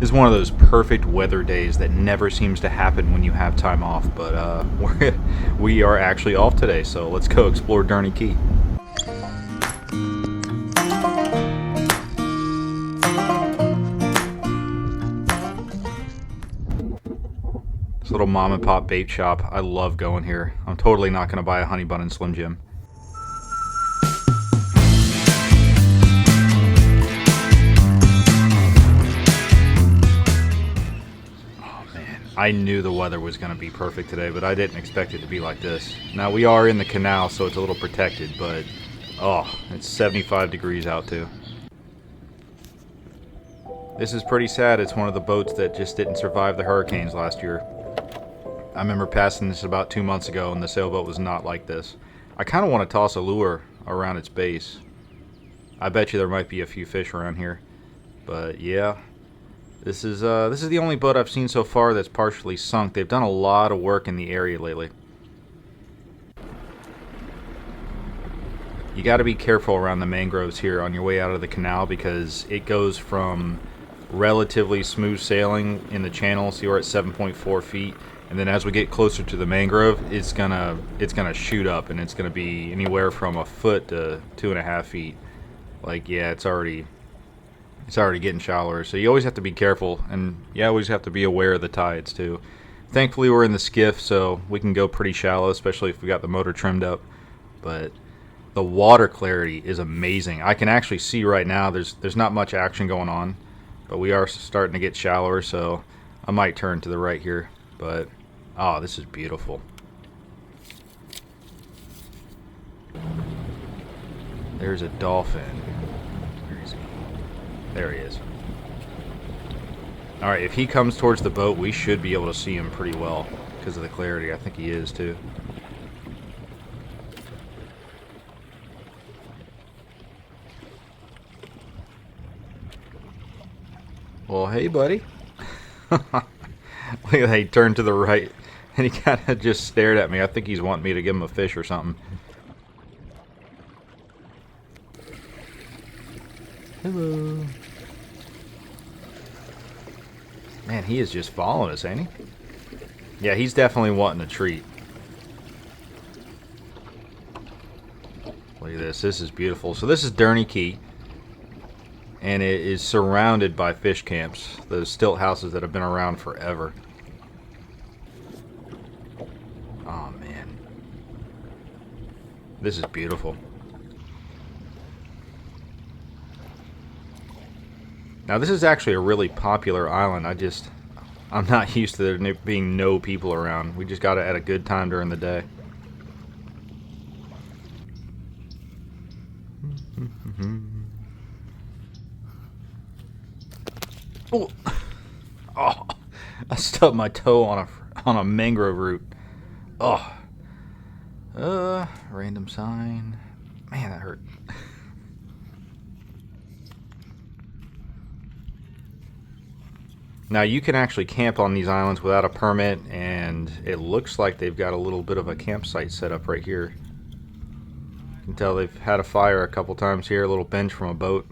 This is one of those perfect weather days that never seems to happen when you have time off, but we are actually off today, so let's go explore Durney Key. This little mom and pop bait shop, I love going here. I'm totally not going to buy a honey bun and Slim Jim. I knew the weather was going to be perfect today, but I didn't expect it to be like this. Now, we are in the canal, so it's a little protected, but, oh, it's 75 degrees out, too. This is pretty sad. It's one of the boats that just didn't survive the hurricanes last year. I remember passing this about 2 months ago, and the sailboat was not like this. I kind of want to toss a lure around its base. I bet you there might be a few fish around here. But, yeah. This is the only boat I've seen so far that's partially sunk. They've done a lot of work in the area lately. You got to be careful around the mangroves here on your way out of the canal because it goes from relatively smooth sailing in the channel. See, we're at 7.4 feet, and then as we get closer to the mangrove, it's gonna shoot up, and it's gonna be anywhere from a foot to 2.5 feet. Like, yeah, it's already getting shallower, so you always have to be careful, and you always have to be aware of the tides too. Thankfully, we're in the skiff, so we can go pretty shallow, especially if we got the motor trimmed up. But the water clarity is amazing. I can actually see right now there's not much action going on, but we are starting to get shallower, so I might turn to the right here. But oh, this is beautiful. There's a dolphin. There he is. Alright, if he comes towards the boat, we should be able to see him pretty well because of the clarity. I think he is too. Well, hey, buddy. Look at that, he turned to the right and he kind of just stared at me. I think he's wanting me to give him a fish or something. Hello. Man, he is just following us, ain't he? Yeah, he's definitely wanting a treat. Look at this. This is beautiful. So this is Durney Key. And it is surrounded by fish camps. Those stilt houses that have been around forever. Oh, man. This is beautiful. Now this is actually a really popular island. I'm not used to there being no people around. We just got it at a good time during the day. Oh, oh! I stubbed my toe on a mangrove root. Oh, random sign. Man, that hurt. Now you can actually camp on these islands without a permit, and it looks like they've got a little bit of a campsite set up right here. You can tell they've had a fire a couple times here, a little bench from a boat.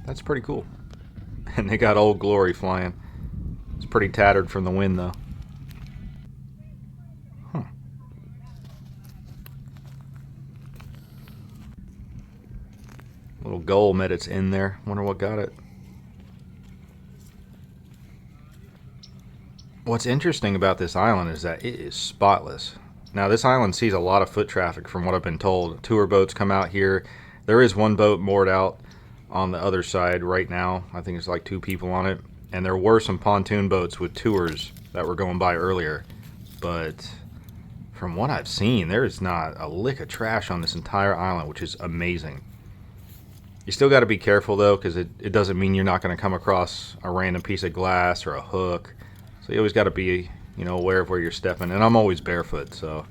That's pretty cool. And they got Old Glory flying. It's pretty tattered from the wind though. Huh. Little gull met its end there. Wonder what got it. What's interesting about this island is that it is spotless. Now this island sees a lot of foot traffic from what I've been told. Tour boats come out here. There is one boat moored out on the other side right now. I think it's like 2 people on it. And there were some pontoon boats with tours that were going by earlier. But from what I've seen, there is not a lick of trash on this entire island, which is amazing. You still got to be careful though, because it doesn't mean you're not going to come across a random piece of glass or a hook. So you always got to be, aware of where you're stepping. And I'm always barefoot, so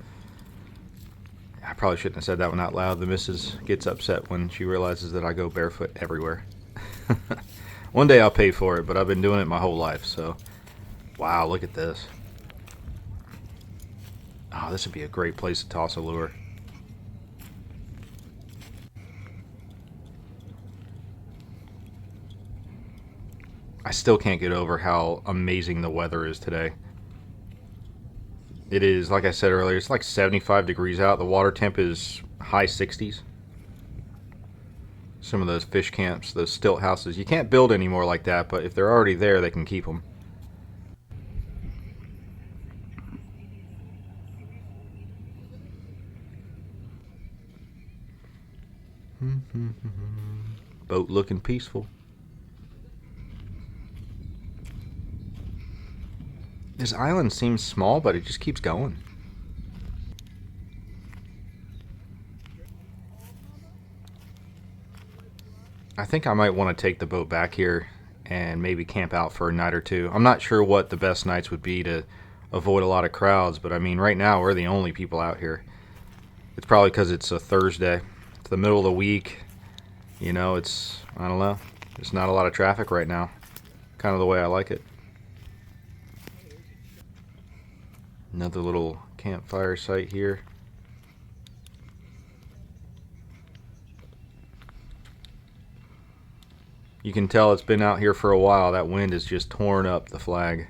I probably shouldn't have said that one out loud. The missus gets upset when she realizes that I go barefoot everywhere. One day I'll pay for it, but I've been doing it my whole life, so. Wow, look at this. Oh, this would be a great place to toss a lure. I still can't get over how amazing the weather is today. It is, like I said earlier, it's like 75 degrees out. The water temp is high 60s. Some of those fish camps, those stilt houses, you can't build anymore like that, but if they're already there, they can keep them. Boat looking peaceful. This island seems small, but it just keeps going. I think I might want to take the boat back here and maybe camp out for a night or two. I'm not sure what the best nights would be to avoid a lot of crowds, but I mean, right now we're the only people out here. It's probably because it's a Thursday. It's the middle of the week. You know, it's, I don't know, there's not a lot of traffic right now. Kind of the way I like it. Another little campfire site here. You can tell it's been out here for a while. That wind has just torn up the flag.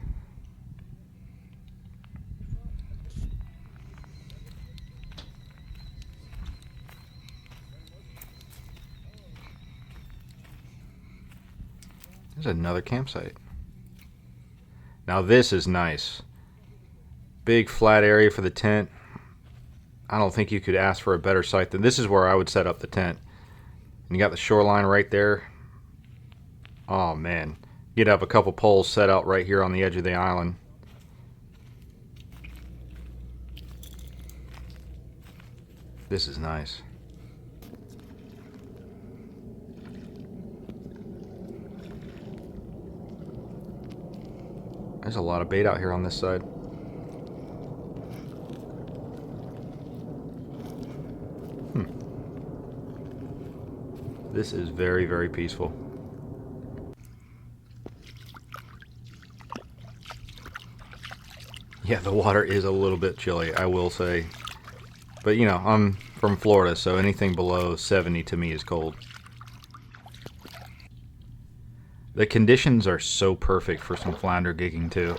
There's another campsite. Now this is nice. Big flat area for the tent. I don't think you could ask for a better site than this. Is where I would set up the tent. And you got the shoreline right there. Oh man, you'd have a couple poles set out right here on the edge of the island. This is nice. There's a lot of bait out here on this side. This is very, very peaceful. Yeah, the water is a little bit chilly, I will say. But you know, I'm from Florida, so anything below 70 to me is cold. The conditions are so perfect for some flounder gigging too.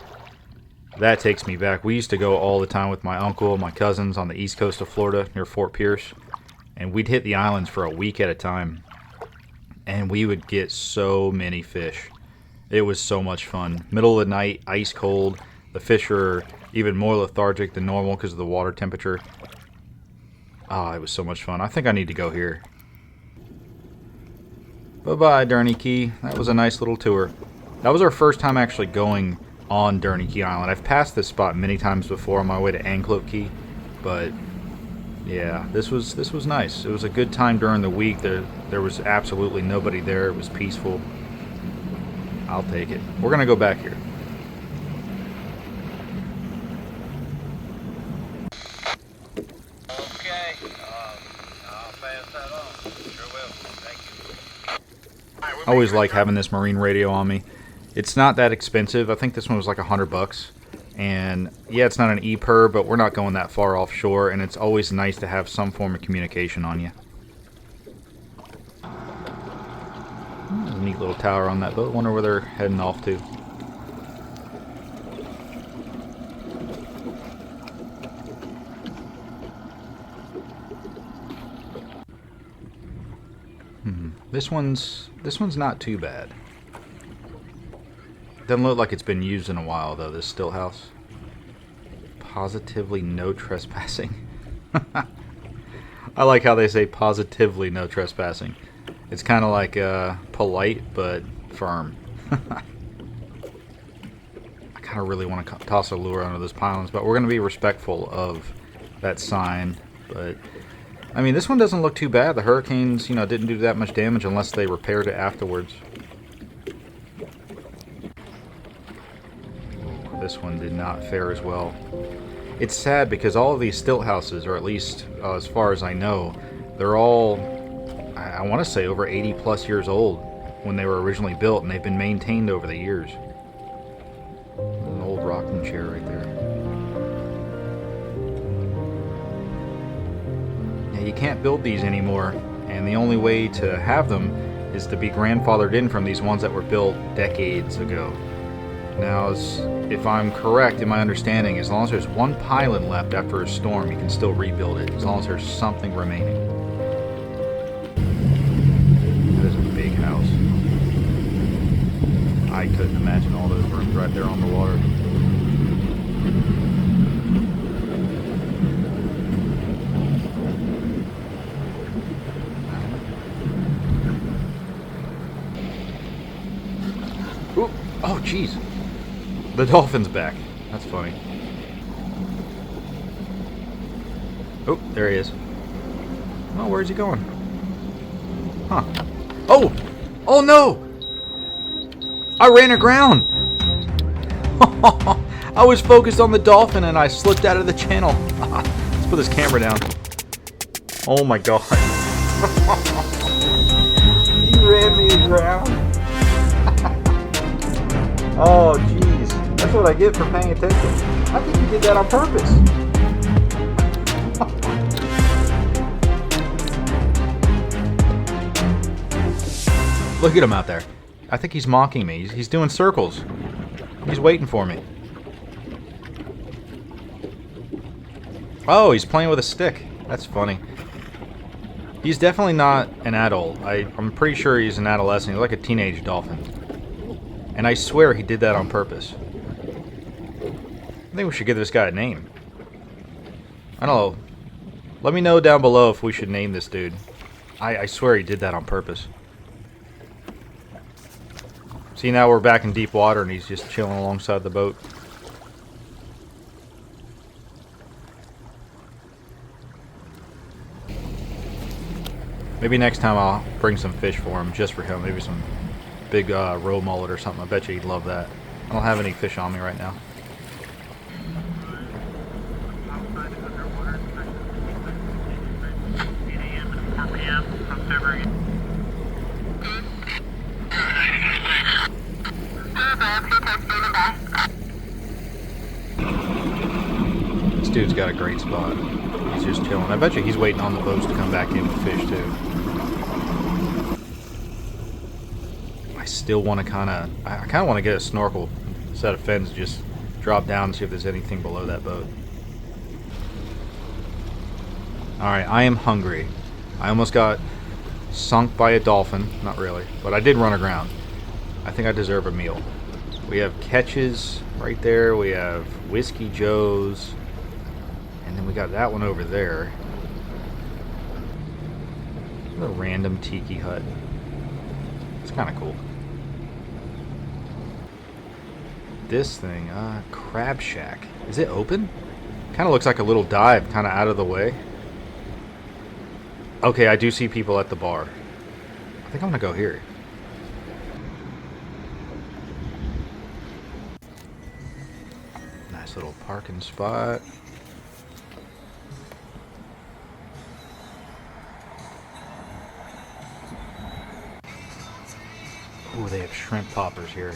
That takes me back. We used to go all the time with my uncle and my cousins on the east coast of Florida near Fort Pierce. And we'd hit the islands for a week at a time. And we would get so many fish. It was so much fun. Middle of the night, ice cold. The fish are even more lethargic than normal because of the water temperature. Ah, it was so much fun. I think I need to go here. Bye-bye, Durney Key. That was a nice little tour. That was our first time actually going on Durney Key Island. I've passed this spot many times before on my way to Anclote Key, but yeah, this was nice. It was a good time during the week. There was absolutely nobody there. It was peaceful. I'll take it. We're gonna go back here. Okay, I'll pass that on. Sure will. Thank you. I always like having this marine radio on me. It's not that expensive. I think this one was like $100. And yeah, it's not an EPIR, but we're not going that far offshore, and it's always nice to have some form of communication on you. There's a neat little tower on that boat. Wonder where they're heading off to. This one's not too bad. Doesn't look like it's been used in a while, though, this stilt house. Positively no trespassing. I like how they say positively no trespassing. It's kind of like polite, but firm. I kind of really want to toss a lure under those pylons, but we're going to be respectful of that sign. But, I mean, this one doesn't look too bad. The hurricanes, you know, didn't do that much damage unless they repaired it afterwards. This one did not fare as well. It's sad because all of these stilt houses, or at least as far as I know, they're all, I want to say, over 80 plus years old when they were originally built, and they've been maintained over the years. An old rocking chair right there. Yeah, you can't build these anymore, and the only way to have them is to be grandfathered in from these ones that were built decades ago. Now, if I'm correct in my understanding, as long as there's one pylon left after a storm, you can still rebuild it, as long as there's something remaining. That is a big house. I couldn't imagine all those rooms right there on the water. Ooh, oh, jeez. The dolphin's back. That's funny. Oh, there he is. Oh, where's he going? Huh. Oh! Oh no! I ran aground! I was focused on the dolphin and I slipped out of the channel. Let's put this camera down. Oh my god. You ran me aground. Oh jeez. That's what I get for paying attention. I think you did that on purpose. Look at him out there. I think he's mocking me. He's doing circles. He's waiting for me. Oh, he's playing with a stick. That's funny. He's definitely not an adult. I'm pretty sure he's an adolescent. He's like a teenage dolphin. And I swear he did that on purpose. I think we should give this guy a name. I don't know. Let me know down below if we should name this dude. I swear he did that on purpose. See, now we're back in deep water and he's just chilling alongside the boat. Maybe next time I'll bring some fish for him, just for him. Maybe some big roe mullet or something. I bet you he'd love that. I don't have any fish on me right now. This dude's got a great spot. He's just chilling. I bet you he's waiting on the boats to come back in with fish too. I still want to I kind of want to get a snorkel, set of fins, just drop down and see if there's anything below that boat. Alright, I am hungry. I almost got sunk by a dolphin. Not really, but I did run aground. I think I deserve a meal. We have Catches right there. We have Whiskey Joe's. And then we got that one over there. A random tiki hut. It's kind of cool. This thing, Crab Shack. Is it open? Kind of looks like a little dive, kind of out of the way. Okay, I do see people at the bar. I think I'm gonna go here. Nice little parking spot. Ooh, they have shrimp poppers here.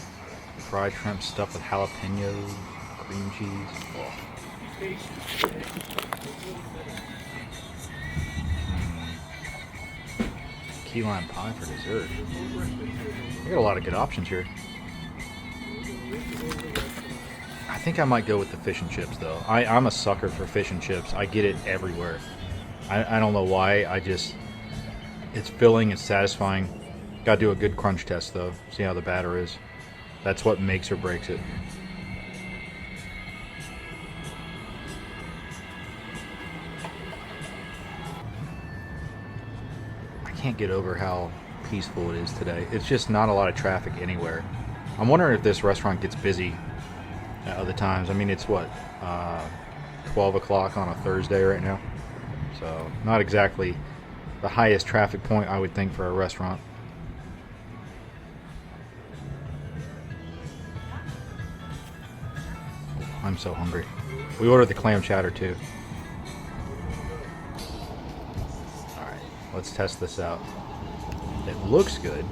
Fried shrimp stuffed with jalapeno, cream cheese. Oh. Key lime pie for dessert. We got a lot of good options here. I think I might go with the fish and chips though. I'm a sucker for fish and chips. I get it everywhere. I don't know why. It's filling, it's satisfying. Gotta do a good crunch test though. See how the batter is. That's what makes or breaks it. I can't get over how peaceful it is today. It's just not a lot of traffic anywhere. I'm wondering if this restaurant gets busy at other times. I mean, it's what, 12 o'clock on a Thursday right now. So not exactly the highest traffic point I would think for a restaurant. I'm so hungry. We ordered the clam chowder too. Alright, let's test this out. It looks good.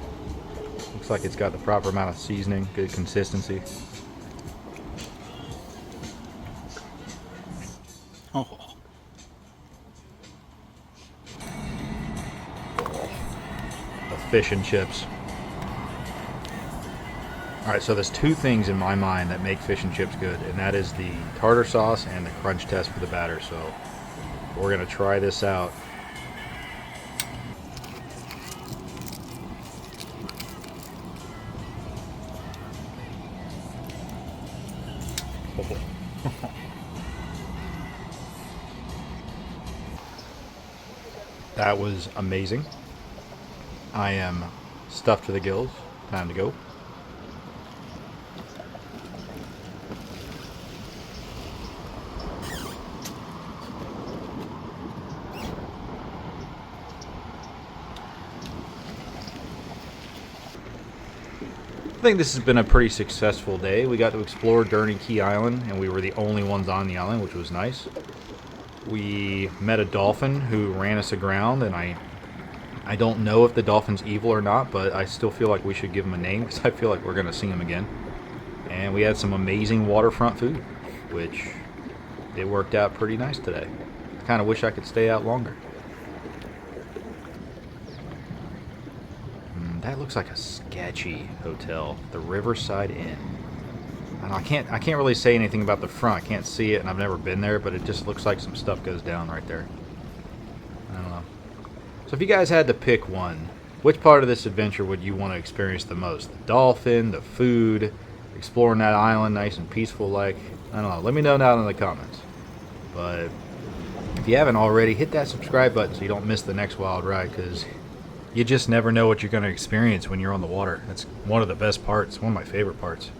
Looks like it's got the proper amount of seasoning, good consistency. Oh. The fish and chips. Alright, so there's two things in my mind that make fish and chips good, and that is the tartar sauce and the crunch test for the batter. So we're going to try this out. That was amazing. I am stuffed to the gills. Time to go. I think this has been a pretty successful day. We got to explore Durney Key Island, and we were the only ones on the island, which was nice. We met a dolphin who ran us aground, and I don't know if the dolphin's evil or not, but I still feel like we should give him a name because I feel like we're going to see him again. And we had some amazing waterfront food, which it worked out pretty nice today. I kind of wish I could stay out longer. That looks like a sketchy hotel, the Riverside Inn. I can't really say anything about the front. I can't see it, and I've never been there, but it just looks like some stuff goes down right there. I don't know. So if you guys had to pick one, which part of this adventure would you want to experience the most? The dolphin, the food, exploring that island nice and peaceful like? I don't know. Let me know down in the comments. But if you haven't already, hit that subscribe button so you don't miss the next wild ride, because you just never know what you're going to experience when you're on the water. That's one of the best parts, one of my favorite parts.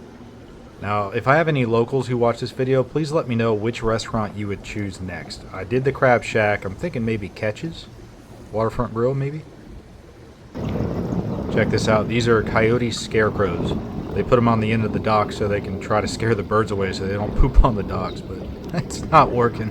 Now, if I have any locals who watch this video, please let me know which restaurant you would choose next. I did the Crab Shack. I'm thinking maybe Sketchy's. Waterfront Grill, maybe? Check this out. These are Coyote Scarecrows. They put them on the end of the dock so they can try to scare the birds away so they don't poop on the docks, but it's not working.